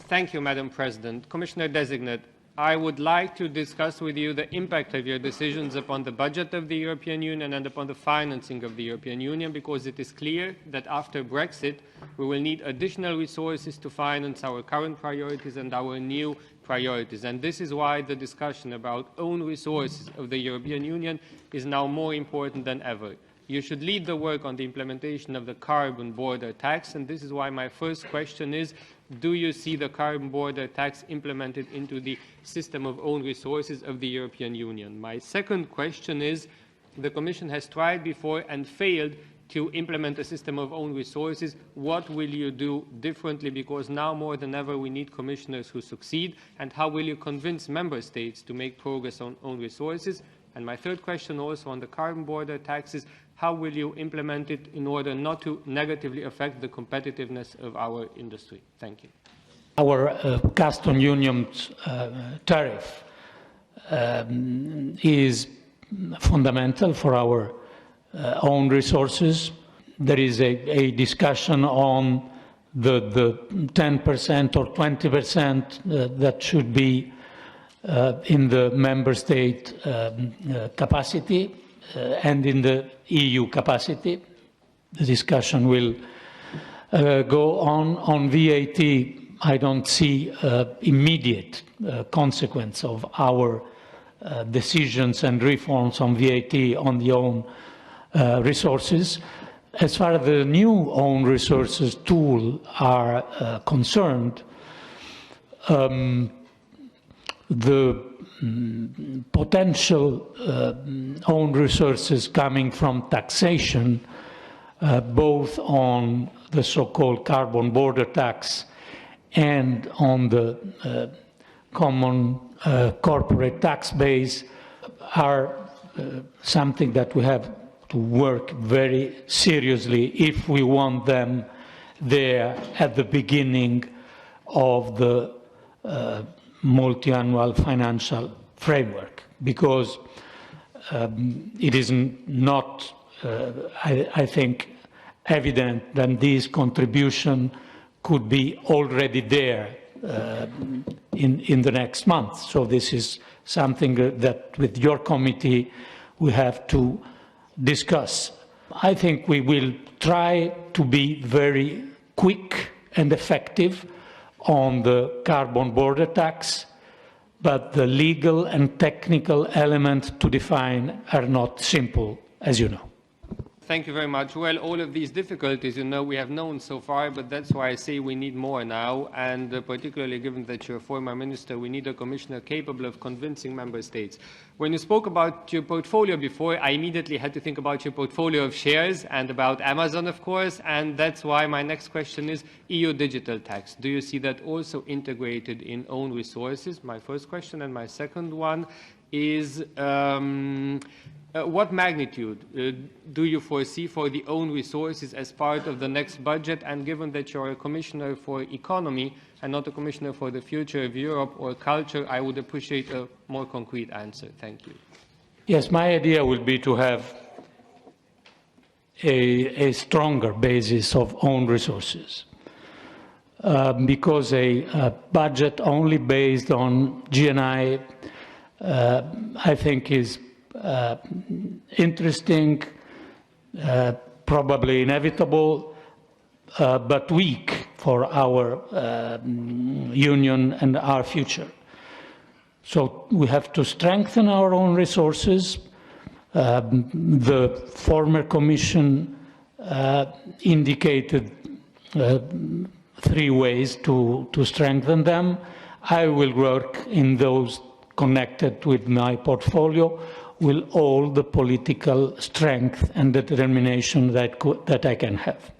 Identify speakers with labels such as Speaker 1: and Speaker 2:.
Speaker 1: Thank you, Madam President. Commissioner-designate, I would like to discuss with you the impact of your decisions upon the budget of the European Union and upon the financing of the European Union, because it is clear that after Brexit, we will need additional resources to finance our current priorities and our new priorities. And this is why the discussion about own resources of the European Union is now more important than ever. You should lead the work on the implementation of the carbon border tax, and this is why my first question is, do you see the carbon border tax implemented into the system of own resources of the European Union? My second question is, the Commission has tried before and failed to implement a system of own resources. What will you do differently? Because now more than ever we need commissioners who succeed. And how will you convince member states to make progress on own resources? And my third question also on the carbon border taxes, how will you implement it in order not to negatively affect the competitiveness of our industry? Thank you.
Speaker 2: Our custom union tariff is fundamental for our own resources. There is a discussion on the 10% or 20% that should be in the member state capacity and in the EU capacity. The discussion will go on. On VAT, I don't see immediate consequence of our decisions and reforms on VAT on the own resources. As far as the new own resources tool are concerned, the potential own resources coming from taxation, both on the so-called carbon border tax and on the common corporate tax base, are something that we have to work very seriously if we want them there at the beginning of the multi-annual financial framework, because it is not, I think, evident that this contribution could be already there in the next month. So this is something that with your committee we have to discuss. I think we will try to be very quick and effective on the carbon border tax, but the legal and technical elements to define are not simple, as you know.
Speaker 1: Thank you very much. Well, all of these difficulties, we have known so far, but that's why I say we need more now, and particularly given that you're a former minister, we need a commissioner capable of convincing member states. When you spoke about your portfolio before, I immediately had to think about your portfolio of shares and about Amazon, of course, and that's why my next question is EU digital tax. Do you see that also integrated in own resources? My first question, and my second one is, what magnitude do you foresee for the own resources as part of the next budget? And given that you're a commissioner for economy and not a commissioner for the future of Europe or culture, I would appreciate a more concrete answer. Thank you.
Speaker 2: Yes, my idea will be to have a stronger basis of own resources, because a budget only based on GNI, I think, is interesting, probably inevitable, but weak for our union and our future. So we have to strengthen our own resources. The former Commission indicated 3 ways to strengthen them. I will work in those connected with my portfolio with all the political strength and determination that I can have.